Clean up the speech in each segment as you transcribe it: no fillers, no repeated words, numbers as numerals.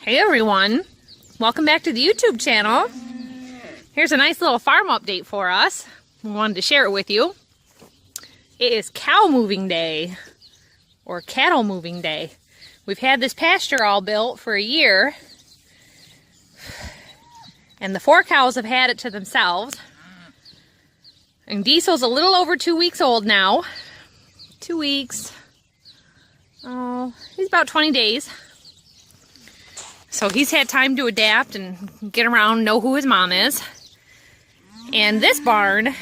Hey everyone, welcome back to the YouTube channel. Here's a nice little farm update for us. We wanted to share it with you. It is cow moving day, or cattle moving day. We've had this pasture all built for a year, and the 4 cows have had it to themselves. And Diesel's a little over 2 weeks old now. 2 weeks. Oh, he's about 20 days. So he's had time to adapt and get around, know who his mom is. And this barn,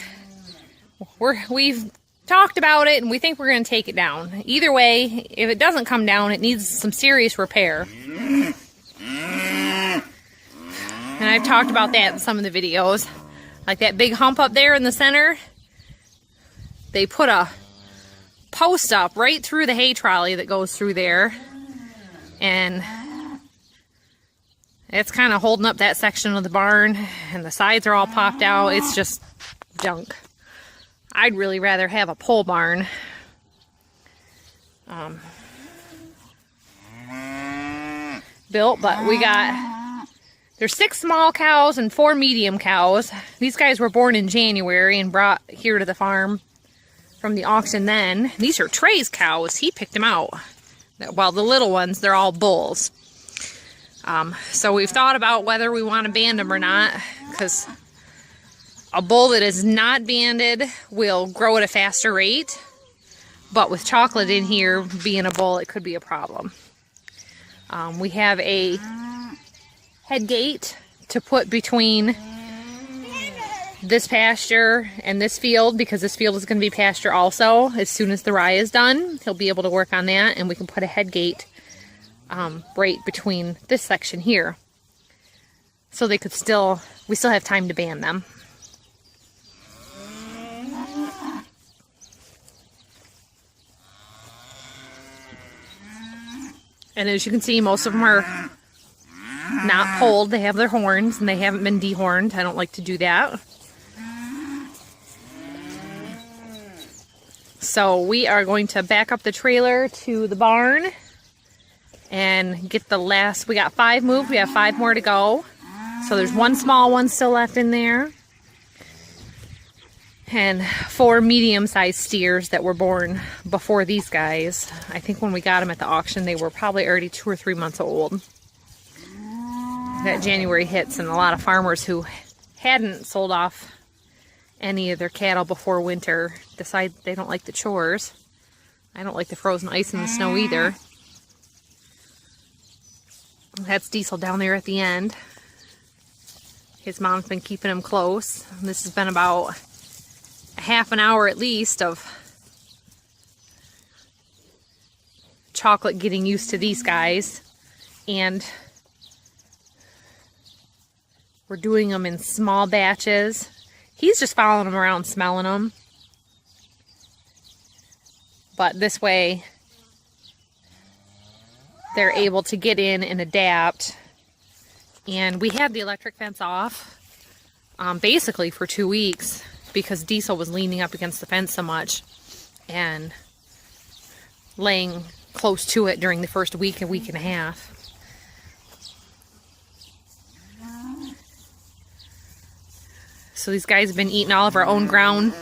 we've talked about it and we think we're going to take it down. Either way, if it doesn't come down, it needs some serious repair. And I've talked about that in some of the videos. Like that big hump up there in the center, they put a post up right through the hay trolley that goes through there. And it's kind of holding up that section of the barn, and the sides are all popped out. It's just junk. I'd really rather have a pole barn. Built, but there's 6 small cows and 4 medium cows. These guys were born in January and brought here to the farm from the auction then. These are Trey's cows. He picked them out. Well, the little ones, they're all bulls. So we've thought about whether we want to band them or not, because a bull that is not banded will grow at a faster rate, but with chocolate in here being a bull, it could be a problem. We have a head gate to put between this pasture and this field, because this field is going to be pasture also. As soon as the rye is done, he'll be able to work on that, and we can put a head gate right between this section here, so they could we still have time to band them. And as you can see, most of them are not polled. They have their horns and they haven't been dehorned. I don't like to do that. So we are going to back up the trailer to the barn and get the last. We got 5 moved. We have 5 more to go. So there's 1 small one still left in there. And 4 medium-sized steers that were born before these guys. I think when we got them at the auction, they were probably already 2 or 3 months old. That January hits, and a lot of farmers who hadn't sold off any of their cattle before winter decide they don't like the chores. I don't like the frozen ice and the snow either. That's Diesel down there at the end. His mom's been keeping him close. This has been about a half an hour at least of chocolate getting used to these guys. And we're doing them in small batches. He's just following them around, smelling them. But this way, they're able to get in and adapt. And we had the electric fence off basically for 2 weeks because Diesel was leaning up against the fence so much and laying close to it during the first week and a half. So these guys have been eating all of our own ground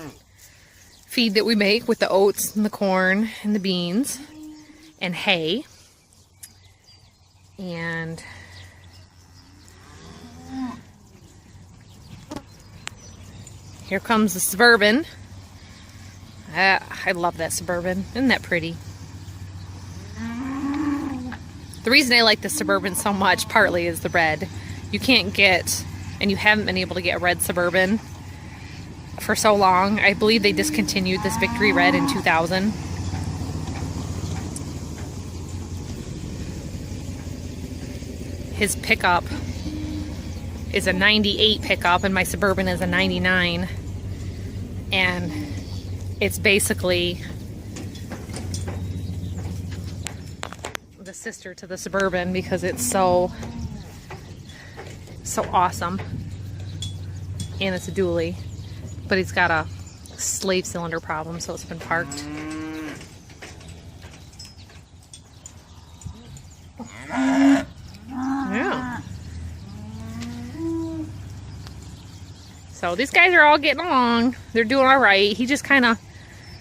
feed that we make with the oats and the corn and the beans and hay. And here comes the Suburban. I love that Suburban. Isn't that pretty? The reason I like the Suburban so much partly is the red. You can't get, and you haven't been able to get a red Suburban for so long. I believe they discontinued this Victory Red in 2000. His pickup is a 98 pickup and my Suburban is a 99. And it's basically the sister to the Suburban because it's so awesome. And it's a dually. But it's got a slave cylinder problem, so it's been parked. So these guys are all getting along. They're doing all right. He just kind of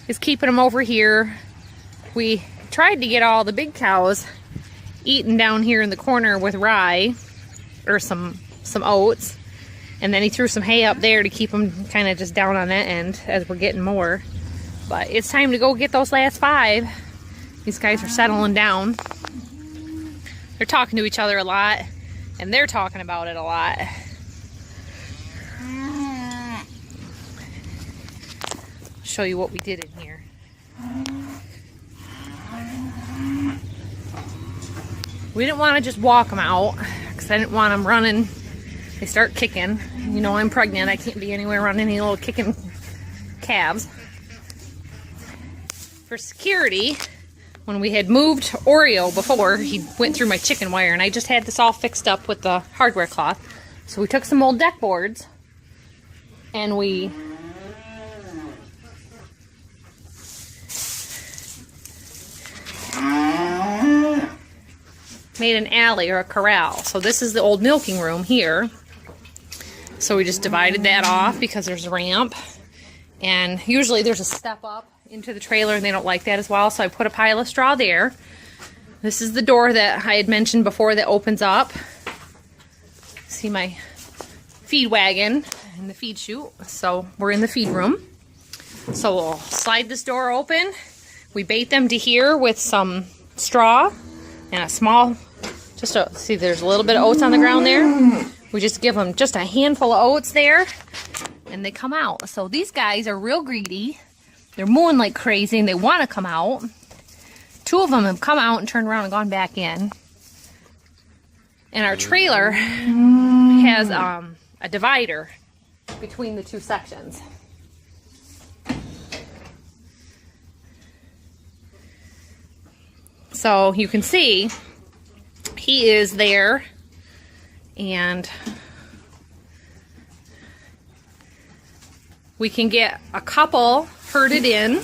is keeping them over here. We tried to get all the big cows eaten down here in the corner with rye or some oats. And then he threw some hay up there to keep them kind of just down on that end as we're getting more. But it's time to go get those last 5. These guys are settling down. They're talking to each other a lot, and they're talking about it a lot. I'll show you what we did in here. We didn't want to just walk them out because I didn't want them running. They start kicking. You know, I'm pregnant. I can't be anywhere around any little kicking calves. For security, when we had moved Oreo before, he went through my chicken wire, and I just had this all fixed up with the hardware cloth. So we took some old deck boards and we made an alley or a corral. So this is the old milking room here. So we just divided that off because there's a ramp, and usually there's a step up into the trailer, and they don't like that as well. So I put a pile of straw there. This is the door that I had mentioned before that opens up. See my feed wagon and the feed chute. So we're in the feed room. So we'll slide this door open. We bait them to here with some straw and a small, see there's a little bit of oats on the ground there. We just give them just a handful of oats there, and they come out. So these guys are real greedy. They're mooing like crazy, and they want to come out. 2 of them have come out and turned around and gone back in. And our trailer has a divider between the 2 sections. So you can see he is there, and we can get a couple herded in.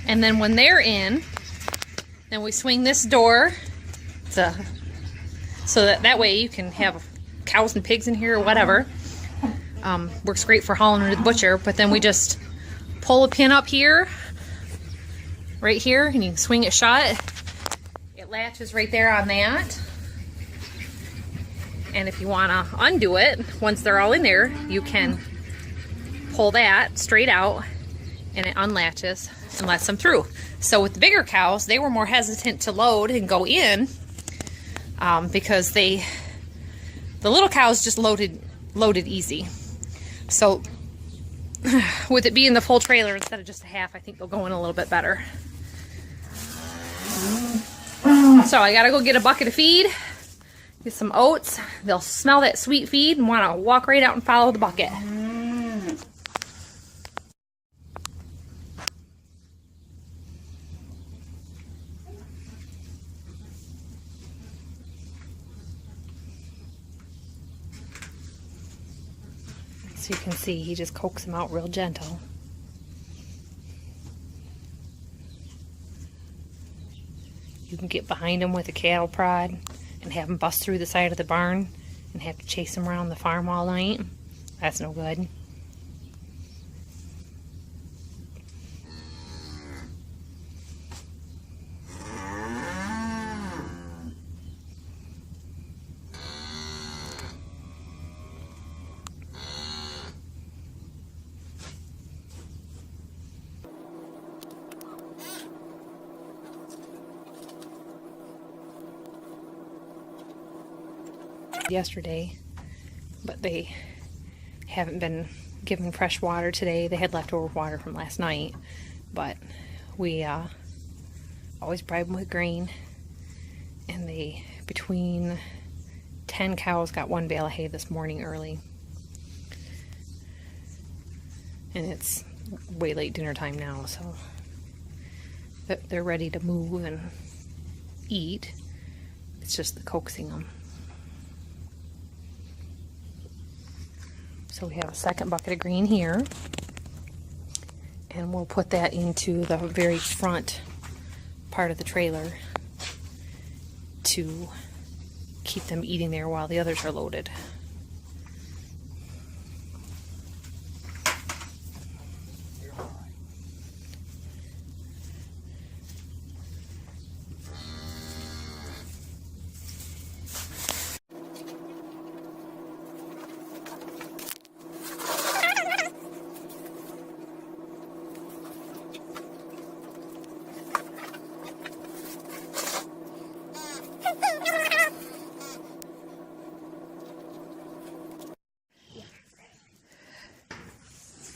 And then when they're in, then we swing this door so that way you can have cows and pigs in here or whatever. Works great for hauling to the butcher, but then we just pull a pin up here, right here, and you can swing it shut. It latches right there on that. And if you want to undo it, once they're all in there, you can pull that straight out, and it unlatches and lets them through. So with the bigger cows, they were more hesitant to load and go in because the little cows just loaded easy. So with it being the full trailer instead of just a half, I think they'll go in a little bit better. So I gotta go get a bucket of feed, get some oats. They'll smell that sweet feed and want to walk right out and follow the bucket. So you can see he just coaxes them out real gentle. You can get behind him with a cattle prod and have him bust through the side of the barn and have to chase him around the farm all night. That's no good. Yesterday, but they haven't been given fresh water today. They had leftover water from last night, but we always bribe them with grain, and they, between 10 cows, got 1 bale of hay this morning early, and it's way late dinner time now, so they're ready to move and eat. It's just the coaxing them. So we have a second bucket of green here, and we'll put that into the very front part of the trailer to keep them eating there while the others are loaded.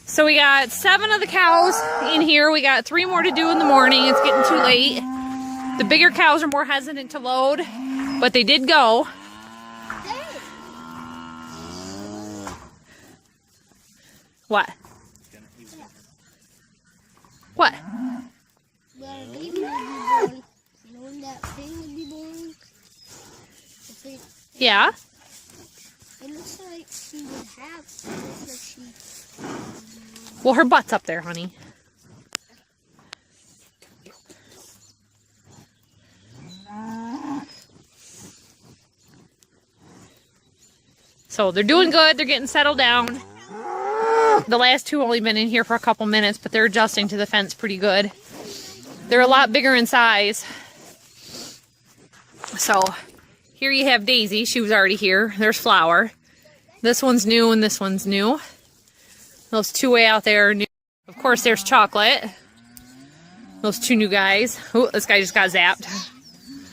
So we got 7 of the cows in here. We got 3 more to do in the morning. It's getting too late. The bigger cows are more hesitant to load, but they did go. What? What? Yeah? It looks like she would have. It looks like she. Well, her butt's up there, honey. So they're doing good. They're getting settled down. The last 2 only been in here for a couple minutes, but they're adjusting to the fence pretty good. They're a lot bigger in size. So here you have Daisy. She was already here. There's Flower. This one's new and this one's new. Those 2 way out there are new. Of course, there's Chocolate. Those 2 new guys. Oh, this guy just got zapped. He doesn't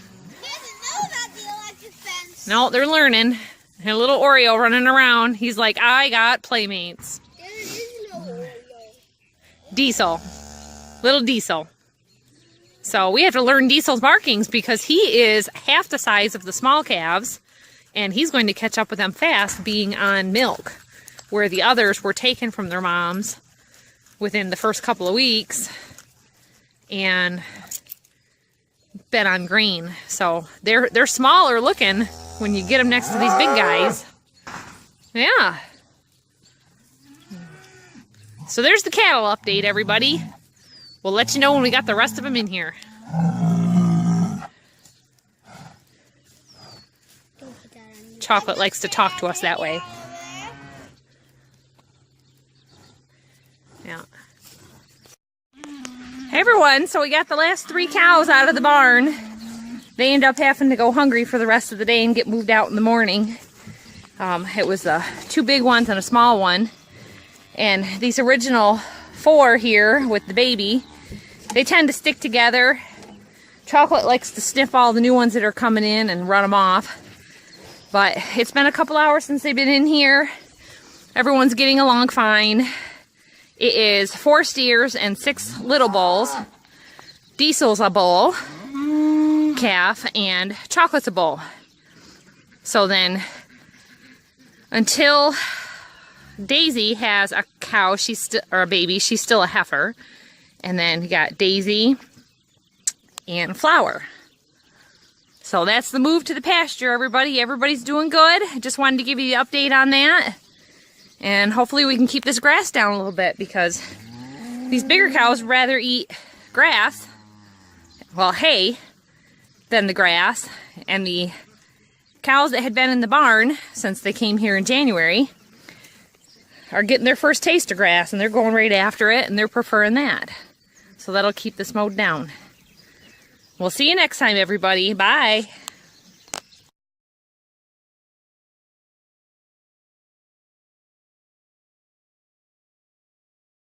know about the electric fence. No, they're learning. And a little Oreo running around. He's like, I got playmates. There is no Oreo. Diesel. Little Diesel. So we have to learn Diesel's markings because he is half the size of the small calves. And he's going to catch up with them fast being on milk, where the others were taken from their moms within the first couple of weeks and been on grain. So they're smaller looking when you get them next to these big guys. Yeah. So there's the cattle update, everybody. We'll let you know when we got the rest of them in here. Chocolate likes to talk to us that way. Yeah. Hey everyone, so we got the last 3 cows out of the barn. They end up having to go hungry for the rest of the day and get moved out in the morning. It was 2 big ones and a small one. And these original 4 here with the baby, they tend to stick together. Chocolate likes to sniff all the new ones that are coming in and run them off. But it's been a couple hours since they've been in here. Everyone's getting along fine. It is 4 steers and 6 little bulls. Diesel's a bull, calf, and Chocolate's a bull. So then, until Daisy has a cow, or a baby, she's still a heifer. And then you got Daisy and Flower. So that's the move to the pasture, everybody. Everybody's doing good. I just wanted to give you the update on that. And hopefully we can keep this grass down a little bit because these bigger cows rather eat grass, well, hay, than the grass. And the cows that had been in the barn since they came here in January are getting their first taste of grass, and they're going right after it, and they're preferring that. So that'll keep this mowed down. We'll see you next time, everybody. Bye.